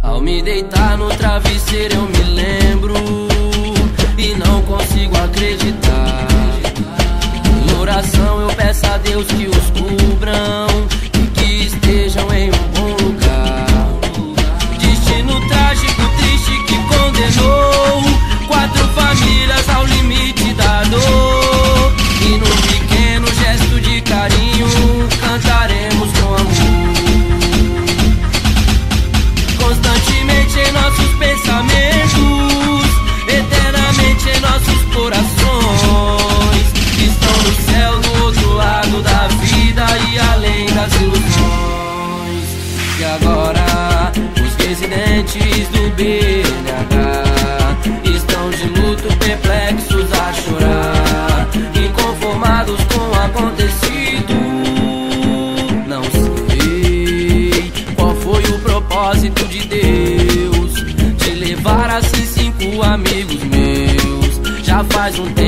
Ao me deitar no travesseiro eu me lembro e não consigo acreditar. Em oração eu peço a Deus que os cubram e que estejam em um bom lugar. Destino trágico, triste que condenou 4 famílias ao limite da dor. E num pequeno gesto de carinho cantaremos com amor. Constantemente em nossos pensamentos, eternamente em nossos corações, estão no céu do outro lado da vida e além das ilusões. E agora os residentes do BNH estão de luto, perplexos a chorar, inconformados com o acontecido. Não sei qual foi o propósito de Deus de levar assim 5 amigos meus. Já faz um tempo